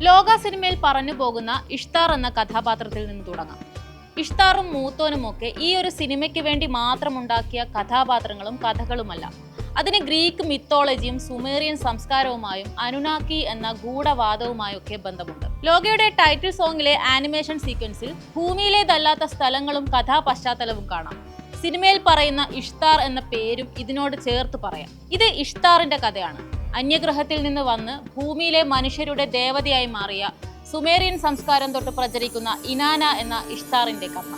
ലോക സിനിമയിൽ പറഞ്ഞു പോകുന്ന ഇഷ്താർ എന്ന കഥാപാത്രത്തിൽ നിന്ന് തുടങ്ങാം. ഇഷ്താറും മൂത്തോനുമൊക്കെ ഈ ഒരു സിനിമയ്ക്ക് വേണ്ടി മാത്രമുണ്ടാക്കിയ കഥാപാത്രങ്ങളും കഥകളുമല്ല. അതിന് ഗ്രീക്ക് മിത്തോളജിയും സുമേറിയൻ സംസ്കാരവുമായും അനുനാക്കി എന്ന ഗൂഢവാദവുമായൊക്കെ ബന്ധമുണ്ട്. ലോകയുടെ ടൈറ്റിൽ സോങ്ങിലെ ആനിമേഷൻ സീക്വൻസിൽ ഭൂമിയിലേതല്ലാത്ത സ്ഥലങ്ങളും കഥാപശ്ചാത്തലവും കാണാം. സിനിമയിൽ പറയുന്ന ഇഷ്താർ എന്ന പേരും ഇതിനോട് ചേർത്ത് പറയാം. ഇത് ഇഷ്താറിന്റെ കഥയാണ്. അന്യഗ്രഹത്തിൽ നിന്ന് വന്ന് ഭൂമിയിലെ മനുഷ്യരുടെ ദേവതയായി മാറിയ സുമേറിയൻ സംസ്കാരം തൊട്ട് പ്രചരിക്കുന്ന ഇനാന എന്ന ഇഷ്താറിന്റെ കഥ.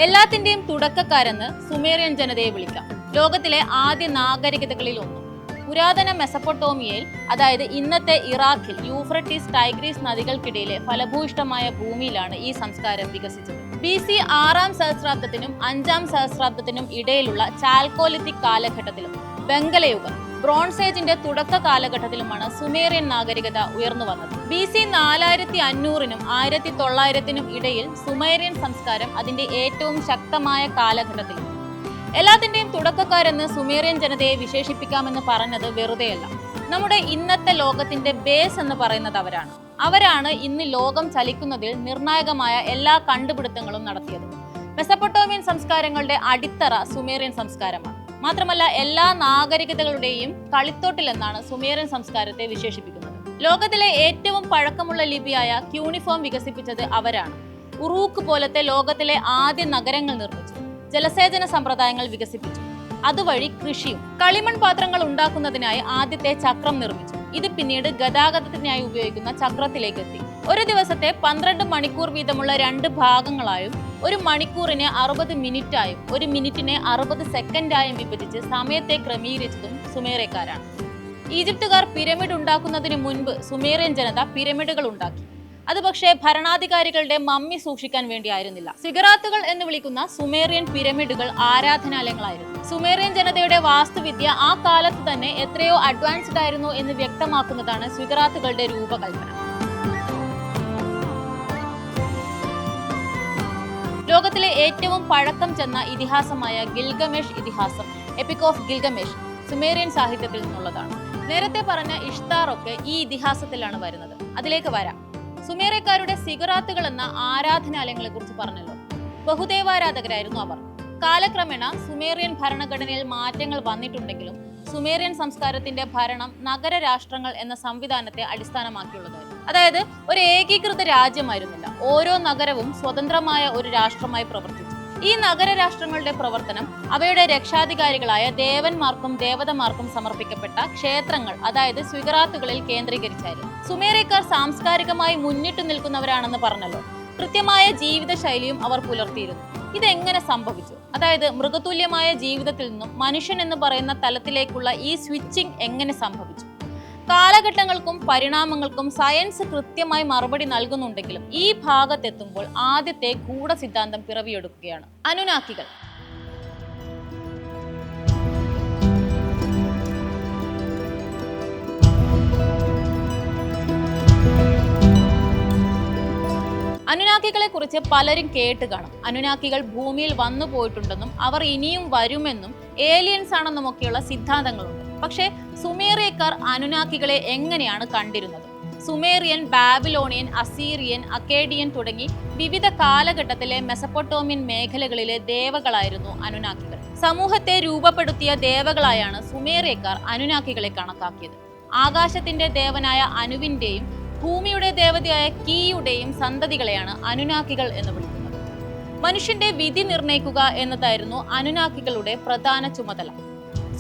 എല്ലാത്തിന്റെയും തുടക്കക്കാരെന്ന് സുമേറിയൻ ജനതയെ വിളിക്കാം. ലോകത്തിലെ ആദ്യ നാഗരികതകളിൽ ഒന്നും. പുരാതന മെസപ്പൊട്ടോമിയയിൽ, അതായത് ഇന്നത്തെ ഇറാഖിൽ യൂഫ്രട്ടീസ് ടൈഗ്രീസ് നദികൾക്കിടയിലെ ഫലഭൂയിഷ്ടമായ ഭൂമിയിലാണ് ഈ സംസ്കാരം വികസിച്ചത്. BC 6-ാം സഹസ്രാബ്ദത്തിനും 5-ാം സഹസ്രാബ്ദത്തിനും ഇടയിലുള്ള ചാൽക്കോലിത്തിക് കാലഘട്ടത്തിലും വെങ്കലയുഗം ബ്രോൺസ് ഏജിന്റെ തുടക്ക കാലഘട്ടത്തിലുമാണ് സുമേറിയൻ നാഗരികത ഉയർന്നു വന്നത്. BC 4500-നും 1900-നും ഇടയിൽ സുമേറിയൻ സംസ്കാരം അതിന്റെ ഏറ്റവും ശക്തമായ കാലഘട്ടത്തിൽ. എല്ലാത്തിന്റെയും തുടക്കക്കാരെന്ന് സുമേറിയൻ ജനതയെ വിശേഷിപ്പിക്കാമെന്ന് പറഞ്ഞത് വെറുതെയല്ല. നമ്മുടെ ഇന്നത്തെ ലോകത്തിന്റെ ബേസ് എന്ന് പറയുന്നത് അവരാണ് ഇന്ന് ലോകം ചലിക്കുന്നതിൽ നിർണായകമായ എല്ലാ കണ്ടുപിടുത്തങ്ങളും നടത്തിയത്. മെസപ്പൊട്ടോമിയൻ സംസ്കാരങ്ങളുടെ അടിത്തറ സുമേറിയൻ സംസ്കാരമാണ്. മാത്രമല്ല, എല്ലാ നാഗരികതകളുടെയും കളിത്തോട്ടിലെന്നാണ് സുമേറിയൻ സംസ്കാരത്തെ വിശേഷിപ്പിക്കുന്നത്. ലോകത്തിലെ ഏറ്റവും പഴക്കമുള്ള ലിപിയായ ക്യൂണിഫോം വികസിപ്പിച്ചത് അവരാണ്. ഉറൂക്ക് പോലത്തെ ലോകത്തിലെ ആദ്യ നഗരങ്ങൾ നിർമ്മിച്ചു. ജലസേചന സമ്പ്രദായങ്ങൾ വികസിപ്പിച്ചു. അതുവഴി കൃഷിയും. കളിമൺ പാത്രങ്ങൾ ഉണ്ടാക്കുന്നതിനായി ആദ്യത്തെ ചക്രം നിർമ്മിച്ചു. ഇത് പിന്നീട് ഗതാഗതത്തിനായി ഉപയോഗിക്കുന്ന ചക്രത്തിലേക്ക് എത്തി. ഒരു ദിവസത്തെ 12 മണിക്കൂർ വീതമുള്ള 2 ഭാഗങ്ങളായും, ഒരു മണിക്കൂറിനെ 60 മിനിറ്റായും ഒരു മിനിറ്റിനെ 60 സെക്കൻഡായും വിഭജിച്ച് സമയത്തെ ക്രമീകരിച്ചതും സുമേറിയക്കാരാണ്. ഈജിപ്തുകാർ പിരമിഡ് ഉണ്ടാക്കുന്നതിന് മുൻപ് സുമേറിയൻ ജനത പിരമിഡുകൾ ഉണ്ടാക്കി. അത് പക്ഷേ ഭരണാധികാരികളുടെ മമ്മി സൂക്ഷിക്കാൻ വേണ്ടിയായിരുന്നില്ല. സിഗറാത്തുകൾ എന്ന് വിളിക്കുന്ന സുമേറിയൻ പിരമിഡുകൾ ആരാധനാലയങ്ങളായിരുന്നു. സുമേറിയൻ ജനതയുടെ വാസ്തുവിദ്യ ആ കാലത്ത് തന്നെ എത്രയോ അഡ്വാൻസ്ഡ് ആയിരുന്നു എന്ന് വ്യക്തമാക്കുന്നതാണ് സിഗറാത്തുകളുടെ രൂപകൽപ്പന. ലോകത്തിലെ ഏറ്റവും പഴക്കം ചെന്ന ഇതിഹാസമായ ഗിൽഗമേഷ് ഇതിഹാസം, എപ്പിക് ഓഫ് ഗിൽഗമേഷ്, സുമേറിയൻ സാഹിത്യത്തിൽ നിന്നുള്ളതാണ്. നേരത്തെ പറഞ്ഞ ഇഷ്താർ ഒക്കെ ഈ ഇതിഹാസത്തിലാണ് വരുന്നത്. അതിലേക്ക് വരാം. സുമേറിയക്കാരുടെ സിഗറാത്തുകൾ എന്ന ആരാധനാലയങ്ങളെ കുറിച്ച് പറഞ്ഞല്ലോ. ബഹുദേവാരാധകരായിരുന്നു അവർ. കാലക്രമേണ സുമേറിയൻ ഭരണഘടനയിൽ മാറ്റങ്ങൾ വന്നിട്ടുണ്ടെങ്കിലും സുമേറിയൻ സംസ്കാരത്തിന്റെ ഭരണം നഗരരാഷ്ട്രങ്ങൾ എന്ന സംവിധാനത്തെ അടിസ്ഥാനമാക്കിയുള്ളതായിരുന്നു. അതായത് ഒരു ഏകീകൃത രാജ്യമായിരുന്നില്ല. ഓരോ നഗരവും സ്വതന്ത്രമായ ഒരു രാഷ്ട്രമായി പ്രവർത്തിച്ചു. ഈ നഗരരാഷ്ട്രങ്ങളുടെ പ്രവർത്തനം അവയുടെ രക്ഷാധികാരികളായ ദേവന്മാർക്കും ദേവതമാർക്കും സമർപ്പിക്കപ്പെട്ട ക്ഷേത്രങ്ങൾ, അതായത് സിഗറാത്തുകളിൽ കേന്ദ്രീകരിച്ചായിരുന്നു. സുമേറിയക്കാർ സാംസ്കാരികമായി മുന്നിട്ട് നിൽക്കുന്നവരാണെന്ന് പറഞ്ഞല്ലോ. കൃത്യമായ ജീവിതശൈലിയും അവർ പുലർത്തിയിരുന്നു. ഇതെങ്ങനെ സംഭവിച്ചു? അതായത് മൃഗതുല്യമായ ജീവിതത്തിൽ നിന്നും മനുഷ്യൻ എന്ന് പറയുന്ന തലത്തിലേക്കുള്ള ഈ സ്വിച്ചിങ് എങ്ങനെ സംഭവിച്ചു? കാലഘട്ടങ്ങൾക്കും പരിണാമങ്ങൾക്കും സയൻസ് കൃത്യമായി മറുപടി നൽകുന്നുണ്ടെങ്കിലും ഈ ഭാഗത്തെത്തുമ്പോൾ ആദ്യത്തെ ഗൂഢസിദ്ധാന്തം പിറവിയെടുക്കുകയാണ്. അനുനാക്കികൾ. അനുനാക്കികളെ കുറിച്ച് പലരും കേട്ട് കാണും. അനുനാക്കികൾ ഭൂമിയിൽ വന്നു പോയിട്ടുണ്ടെന്നും അവർ ഇനിയും വരുമെന്നും ഏലിയൻസ് ആണെന്നുമൊക്കെയുള്ള സിദ്ധാന്തങ്ങളുണ്ട്. പക്ഷേ സുമേറിയക്കാർ അനുനാക്കികളെ എങ്ങനെയാണ് കണ്ടിരുന്നത്? സുമേറിയൻ, ബാബിലോണിയൻ, അസീറിയൻ, അക്കേഡിയൻ തുടങ്ങി വിവിധ കാലഘട്ടത്തിലെ മെസപ്പൊട്ടോമിയൻ മേഖലകളിലെ ദേവകളായിരുന്നു അനുനാക്കികൾ. സമൂഹത്തെ രൂപപ്പെടുത്തിയ ദേവകളായാണ് സുമേറിയക്കാർ അനുനാക്കികളെ കണക്കാക്കിയത്. ആകാശത്തിന്റെ ദേവനായ അനുവിന്റെയും ഭൂമിയുടെ ദേവതയായ കീയുടെയും സന്തതികളെയാണ് അനുനാക്കികൾ എന്ന് വിളിക്കുന്നത്. മനുഷ്യന്റെ വിധി നിർണയിക്കുക എന്നതായിരുന്നു അനുനാക്കികളുടെ പ്രധാന ചുമതല.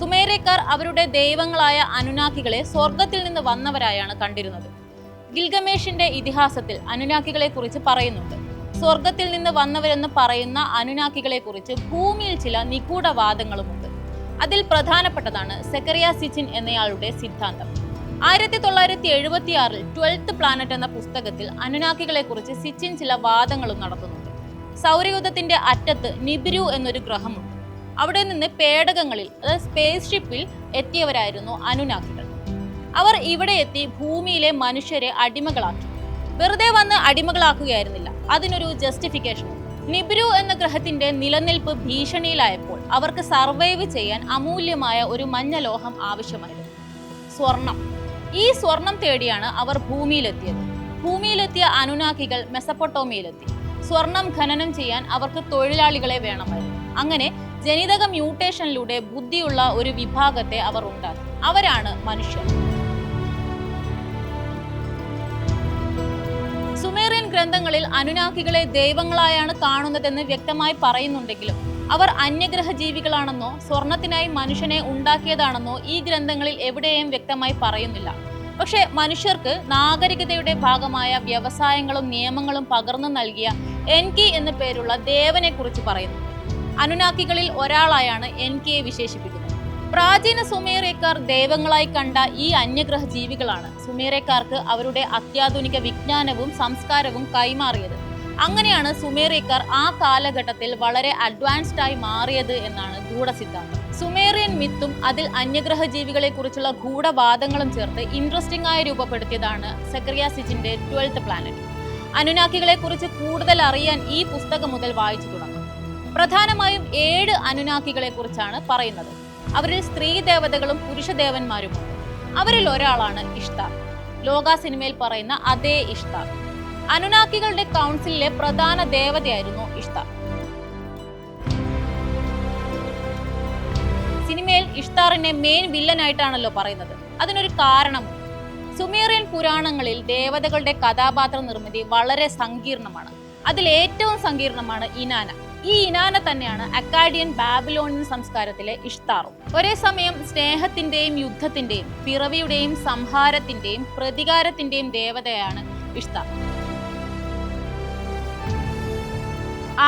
സുമേറിയക്കാർ അവരുടെ ദൈവങ്ങളായ അനുനാക്കികളെ സ്വർഗത്തിൽ നിന്ന് വന്നവരായാണ് കണ്ടിരുന്നത്. ഗിൽഗമേഷിന്റെ ഇതിഹാസത്തിൽ അനുനാക്കികളെ കുറിച്ച് പറയുന്നുണ്ട്. സ്വർഗത്തിൽ നിന്ന് വന്നവരെന്ന് പറയുന്ന അനുനാക്കികളെ കുറിച്ച് ഭൂമിയിൽ ചില നിഗൂഢവാദങ്ങളുമുണ്ട്. അതിൽ പ്രധാനപ്പെട്ടതാണ് സെക്കറിയ സിച്ചിൻ എന്നയാളുടെ സിദ്ധാന്തം. 1976-ൽ 12th പ്ലാനറ്റ് എന്ന പുസ്തകത്തിൽ അനുനാക്കികളെ കുറിച്ച് സിച്ചിൻ ചില വാദങ്ങളും നടത്തുന്നുണ്ട്. സൗരയൂഥത്തിന്റെ അറ്റത്ത് നിബിരു എന്നൊരു ഗ്രഹമുണ്ട്. അവിടെ നിന്ന് പേടകങ്ങളിൽ, അതായത് സ്പേസ് ഷിപ്പിൽ എത്തിയവരായിരുന്നു അനുനാക്കികൾ. അവർ ഇവിടെ എത്തി ഭൂമിയിലെ മനുഷ്യരെ അടിമകളാക്കി. വെറുതെ വന്ന് അടിമകളാക്കുകയായിരുന്നില്ല. അതിനൊരു ജസ്റ്റിഫിക്കേഷൻ ഉണ്ട്. നിബ്രു എന്ന ഗ്രഹത്തിന്റെ നിലനിൽപ്പ് ഭീഷണിയിലായപ്പോൾ അവർക്ക് സർവൈവ് ചെയ്യാൻ അമൂല്യമായ ഒരു മഞ്ഞ ലോഹം ആവശ്യമായിരുന്നു, സ്വർണം. ഈ സ്വർണം തേടിയാണ് അവർ ഭൂമിയിലെത്തിയത്. ഭൂമിയിലെത്തിയ അനുനാക്കികൾ മെസപ്പൊട്ടോമിയയിലെത്തി. സ്വർണം ഖനനം ചെയ്യാൻ അവർക്ക് തൊഴിലാളികളെ വേണമായിരുന്നു. അങ്ങനെ ജനിതക മ്യൂട്ടേഷനിലൂടെ ബുദ്ധിയുള്ള ഒരു വിഭാഗത്തെ അവർ ഉണ്ടാക്കി. അവരാണ് മനുഷ്യർ. സുമേറിയൻ ഗ്രന്ഥങ്ങളിൽ അനുനാക്കികളെ ദൈവങ്ങളായാണ് കാണുന്നതെന്ന് വ്യക്തമായി പറയുന്നുണ്ടെങ്കിലും അവർ അന്യഗ്രഹ ജീവികളാണെന്നോ സ്വർണത്തിനായി മനുഷ്യനെ ഉണ്ടാക്കിയതാണെന്നോ ഈ ഗ്രന്ഥങ്ങളിൽ എവിടെയും വ്യക്തമായി പറയുന്നില്ല. പക്ഷേ മനുഷ്യർക്ക് നാഗരികതയുടെ ഭാഗമായ വ്യവസായങ്ങളും നിയമങ്ങളും പകർന്നു നൽകിയ എൻകി എന്ന പേരുള്ള ദേവനെ കുറിച്ച് പറയുന്നു. അനുനാക്കികളിൽ ഒരാളായാണ് എൻകിയെ വിശേഷിപ്പിക്കുന്നത്. പ്രാചീന സുമേറിയക്കാർ ദൈവങ്ങളായി കണ്ട ഈ അന്യഗ്രഹ ജീവികളാണ് സുമേറിയക്കാർക്ക് അവരുടെ അത്യാധുനിക വിജ്ഞാനവും സംസ്കാരവും കൈമാറിയത്. അങ്ങനെയാണ് സുമേറിയക്കാർ ആ കാലഘട്ടത്തിൽ വളരെ അഡ്വാൻസ്ഡ് ആയി മാറിയത് എന്നാണ് ഗൂഢസിദ്ധാന്തം. സുമേറിയൻ മിത്തും അതിൽ അന്യഗ്രഹ ജീവികളെ കുറിച്ചുള്ള ഗൂഢവാദങ്ങളും ചേർത്ത് ഇൻട്രസ്റ്റിംഗ് ആയി രൂപപ്പെടുത്തിയതാണ് സക്കറിയ സിച്ചിന്റെ 12th പ്ലാനറ്റ്. അനുനാക്കികളെ കുറിച്ച് കൂടുതൽ അറിയാൻ ഈ പുസ്തകം മുതൽ വായിച്ചു തുടങ്ങും. പ്രധാനമായും 7 അനുനാക്കികളെ കുറിച്ചാണ് പറയുന്നത്. അവരിൽ സ്ത്രീ ദേവതകളും പുരുഷ ദേവന്മാരുമുണ്ട്. അവരിൽ ഒരാളാണ് ഇഷ്താർ. ലോക സിനിമയിൽ പറയുന്ന അതേ ഇഷ്താർ. അനുനാക്കികളുടെ കൗൺസിലിലെ പ്രധാന ദേവതയായിരുന്നു ഇഷ്താർ. സിനിമയിൽ ഇഷ്താറിനെ മെയിൻ വില്ലനായിട്ടാണല്ലോ പറയുന്നത്. അതിനൊരു കാരണമുണ്ട്. സുമേറിയൻ പുരാണങ്ങളിൽ ദേവതകളുടെ കഥാപാത്ര നിർമ്മിതി വളരെ സങ്കീർണമാണ്. അതിൽ ഏറ്റവും സങ്കീർണമാണ് ഇനാന. ഈ ഇനാന തന്നെയാണ് അക്കാഡിയൻ ബാബിലോണിയൻ സംസ്കാരത്തിലെ ഇഷ്താറും. ഒരേ സമയം സ്നേഹത്തിന്റെയും യുദ്ധത്തിന്റെയും പിറവിയുടെയും സംഹാരത്തിന്റെയും പ്രതികാരത്തിന്റെയും ദേവതയാണ് ഇഷ്താർ.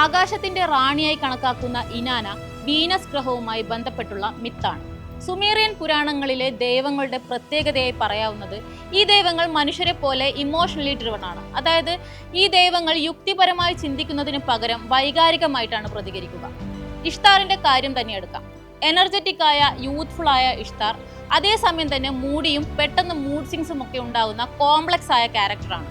ആകാശത്തിന്റെ റാണിയായി കണക്കാക്കുന്ന ഇനാന വീനസ് ഗ്രഹവുമായി ബന്ധപ്പെട്ടുള്ള മിത്താണ്. സുമേറിയൻ പുരാണങ്ങളിലെ ദൈവങ്ങളുടെ പ്രത്യേകതയായി പറയാവുന്നത് ഈ ദൈവങ്ങൾ മനുഷ്യരെ പോലെ ഇമോഷണലി ഡ്രിവൺ ആണ്. അതായത് ഈ ദൈവങ്ങൾ യുക്തിപരമായി ചിന്തിക്കുന്നതിന് പകരം വൈകാരികമായിട്ടാണ് പ്രതികരിക്കുക. ഇഷ്താറിന്റെ കാര്യം തന്നെ എടുക്കാം. എനർജറ്റിക് ആയ യൂത്ത്ഫുൾ ആയ ഇഷ്താർ അതേസമയം തന്നെ മൂഡിയും പെട്ടെന്ന് മൂഡ് സ്വിങ്സും ഒക്കെ ഉണ്ടാകുന്ന കോംപ്ലക്സ് ആയ ക്യാരക്ടറാണ്.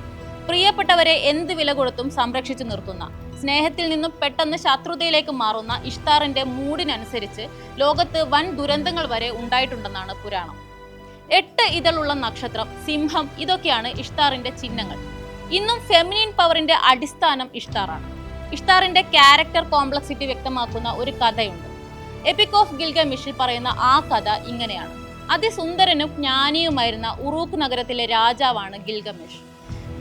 പ്രിയപ്പെട്ടവരെ എന്ത് വില കൊടുത്തും സംരക്ഷിച്ചു നിർത്തുന്ന, സ്നേഹത്തിൽ നിന്നും പെട്ടെന്ന് ശത്രുതയിലേക്ക് മാറുന്ന ഇഷ്താറിന്റെ മൂഡിനനുസരിച്ച് ലോകത്ത് വൻ ദുരന്തങ്ങൾ വരെ ഉണ്ടായിട്ടുണ്ടെന്നാണ് പുരാണം. 8 ഇതളുള്ള നക്ഷത്രം, സിംഹം, ഇതൊക്കെയാണ് ഇഷ്താറിന്റെ ചിഹ്നങ്ങൾ. ഇന്നും ഫെമിനിൻ പവറിന്റെ അടിസ്ഥാനം ഇഷ്താറാണ്. ഇഷ്താറിന്റെ ക്യാരക്ടർ കോംപ്ലക്സിറ്റി വ്യക്തമാക്കുന്ന ഒരു കഥയുണ്ട്. എപ്പിക് ഓഫ് ഗിൽഗമിഷിൽ പറയുന്ന ആ കഥ ഇങ്ങനെയാണ്. അതിസുന്ദരനും ജ്ഞാനിയുമായിരുന്ന ഉറൂക്ക് നഗരത്തിലെ രാജാവാണ് ഗിൽഗമിഷ്.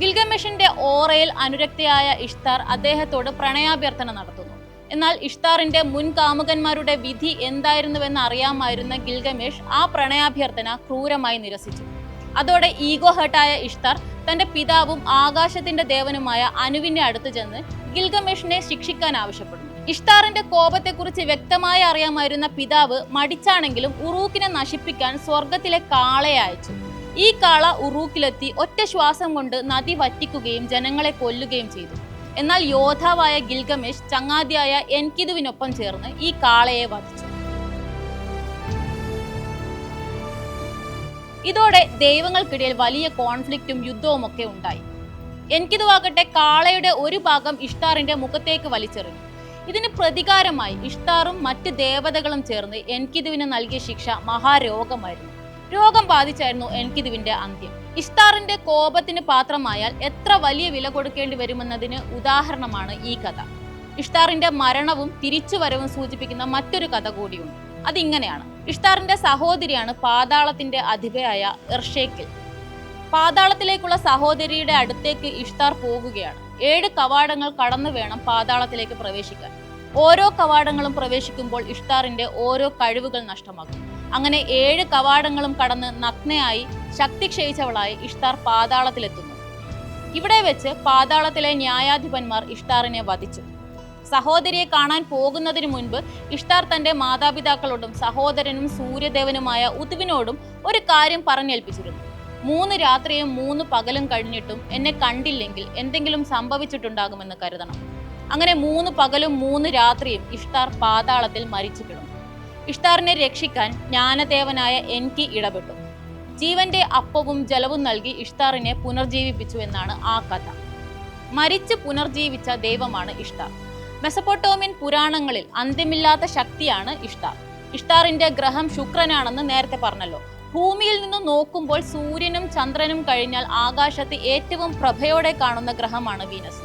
ഗിൽഗമിഷിന്റെ ഓറയിൽ അനുരക്തയായ ഇഷ്താർ അദ്ദേഹത്തോട് പ്രണയാഭ്യർത്ഥന നടത്തുന്നു. എന്നാൽ ഇഷ്താറിന്റെ മുൻ കാമുകന്മാരുടെ വിധി എന്തായിരുന്നുവെന്ന് അറിയാമായിരുന്ന ഗിൽഗമേഷ് ആ പ്രണയാഭ്യർത്ഥന ക്രൂരമായി നിരസിച്ചു. അതോടെ ഈഗോ ഹേർട്ടായ ഇഷ്താർ തന്റെ പിതാവും ആകാശത്തിന്റെ ദേവനുമായ അനുവിന്റെ അടുത്ത് ചെന്ന് ഗിൽഗമേഷിനെ ശിക്ഷിക്കാൻ ആവശ്യപ്പെടുന്നു. ഇഷ്താറിന്റെ കോപത്തെക്കുറിച്ച് വ്യക്തമായി അറിയാമായിരുന്ന പിതാവ് മടിച്ചാണെങ്കിലും ഉറൂക്കിനെ നശിപ്പിക്കാൻ സ്വർഗത്തിലെ കാളയെ അയച്ചു. ഈ കാള ഉറൂക്കിലെത്തി ഒറ്റ ശ്വാസം കൊണ്ട് നദി വറ്റിക്കുകയും ജനങ്ങളെ കൊല്ലുകയും ചെയ്തു. എന്നാൽ യോദ്ധാവായ ഗിൽഗമേഷ് ചങ്ങാതിയായ എൻകിദുവിനൊപ്പം ചേർന്ന് ഈ കാളയെ വധിച്ചു. ഇതോടെ ദൈവങ്ങൾക്കിടയിൽ വലിയ കോൺഫ്ലിക്റ്റും യുദ്ധവും ഒക്കെ ഉണ്ടായി. എൻകിദുവാകട്ടെ കാളയുടെ ഒരു ഭാഗം ഇഷ്താറിന്റെ മുഖത്തേക്ക് വലിച്ചെറിഞ്ഞു. ഇതിന് പ്രതികാരമായി ഇഷ്താറും മറ്റ് ദേവതകളും ചേർന്ന് എൻകിദുവിന് നൽകിയ ശിക്ഷ മഹാരോഗമായിരുന്നു. രോഗം ബാധിച്ചായിരുന്നു എൻകിദുവിന്റെ അന്ത്യം. ഇഷ്താറിന്റെ കോപത്തിന് പാത്രമായാൽ എത്ര വലിയ വില കൊടുക്കേണ്ടി വരുമെന്നതിന് ഉദാഹരണമാണ് ഈ കഥ. ഇഷ്താറിന്റെ മരണവും തിരിച്ചുവരവും സൂചിപ്പിക്കുന്ന മറ്റൊരു കഥ കൂടിയുണ്ട്. അതിങ്ങനെയാണ്. ഇഷ്താറിന്റെ സഹോദരിയാണ് പാതാളത്തിന്റെ അധിപയായ എർഷേക്കിൽ. പാതാളത്തിലേക്കുള്ള സഹോദരിയുടെ അടുത്തേക്ക് ഇഷ്താർ പോകുകയാണ്. 7 കവാടങ്ങൾ കടന്നു വേണം പാതാളത്തിലേക്ക് പ്രവേശിക്കാൻ. ഓരോ കവാടങ്ങളും പ്രവേശിക്കുമ്പോൾ ഇഷ്താറിന്റെ ഓരോ കഴിവുകൾ നഷ്ടമാകും. അങ്ങനെ 7 കവാടങ്ങളും കടന്ന് നഗ്നയായി ശക്തി ക്ഷയിച്ചവളായി ഇഷ്താർ പാതാളത്തിലെത്തുന്നു. ഇവിടെ വെച്ച് പാതാളത്തിലെ ന്യായാധിപന്മാർ ഇഷ്താറിനെ വധിച്ചു. സഹോദരിയെ കാണാൻ പോകുന്നതിന് മുൻപ് ഇഷ്താർ തന്റെ മാതാപിതാക്കളോടും സഹോദരനും സൂര്യദേവനുമായ ഉതുവിനോടും ഒരു കാര്യം പറഞ്ഞേൽപ്പിച്ചിരുന്നു. 3 രാത്രിയും 3 പകലും കഴിഞ്ഞിട്ടും എന്നെ കണ്ടില്ലെങ്കിൽ എന്തെങ്കിലും സംഭവിച്ചിട്ടുണ്ടാകുമെന്ന് കരുതണം. അങ്ങനെ 3 പകലും 3 രാത്രിയും ഇഷ്താർ പാതാളത്തിൽ മരിച്ചു കിടന്നു. ഇഷ്താറിനെ രക്ഷിക്കാൻ ജ്ഞാനദേവനായ എൻകി ഇടപെട്ടു. ജീവന്റെ അപ്പവും ജലവും നൽകി ഇഷ്താറിനെ പുനർജീവിപ്പിച്ചു എന്നാണ് ആ കഥ. മരിച്ച് പുനർജീവിച്ച ദൈവമാണ് ഇഷ്താർ. മെസപ്പൊട്ടോമിയൻ പുരാണങ്ങളിൽ അന്ത്യമില്ലാത്ത ശക്തിയാണ് ഇഷ്ടാർ. ഇഷ്ടാറിന്റെ ഗ്രഹം ശുക്രനാണെന്ന് നേരത്തെ പറഞ്ഞല്ലോ. ഭൂമിയിൽ നിന്ന് നോക്കുമ്പോൾ സൂര്യനും ചന്ദ്രനും കഴിഞ്ഞാൽ ആകാശത്ത് ഏറ്റവും പ്രഭയോടെ കാണുന്ന ഗ്രഹമാണ് വീനസ്.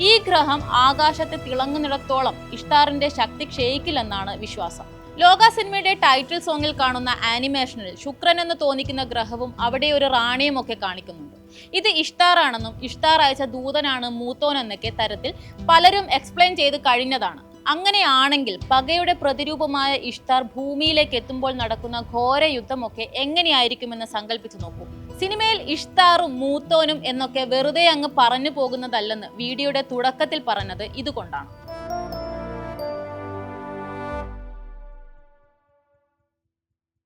ഈ ഗ്രഹം ആകാശത്ത് തിളങ്ങുന്നിടത്തോളം ഇഷ്ടാറിന്റെ ശക്തി ക്ഷയിക്കില്ലെന്നാണ് വിശ്വാസം. ലോക സിനിമയുടെ ടൈറ്റിൽ സോങ്ങിൽ കാണുന്ന ആനിമേഷനിൽ ശുക്രൻ എന്ന് തോന്നിക്കുന്ന ഗ്രഹവും അവിടെ ഒരു റാണിയും ഒക്കെ കാണിക്കുന്നുണ്ട്. ഇത് ഇഷ്ടാർ ആണെന്നും ഇഷ്ടാർ അയച്ച ദൂതനാണ് മൂത്തോൻ എന്നൊക്കെ തരത്തിൽ പലരും എക്സ്പ്ലെയിൻ ചെയ്ത് കഴിഞ്ഞതാണ്. അങ്ങനെയാണെങ്കിൽ പകയുടെ പ്രതിരൂപമായ ഇഷ്ടാർ ഭൂമിയിലേക്ക് എത്തുമ്പോൾ നടക്കുന്ന ഘോര യുദ്ധമൊക്കെ എങ്ങനെയായിരിക്കുമെന്ന് സങ്കല്പിച്ചു നോക്കൂ. സിനിമയിൽ ഇഷ്താറും മൂത്തോനും എന്നൊക്കെ വെറുതെ അങ്ങ് പറഞ്ഞു പോകുന്നതല്ലെന്ന് വീഡിയോയുടെ തുടക്കത്തിൽ പറഞ്ഞത് ഇതുകൊണ്ടാണ്.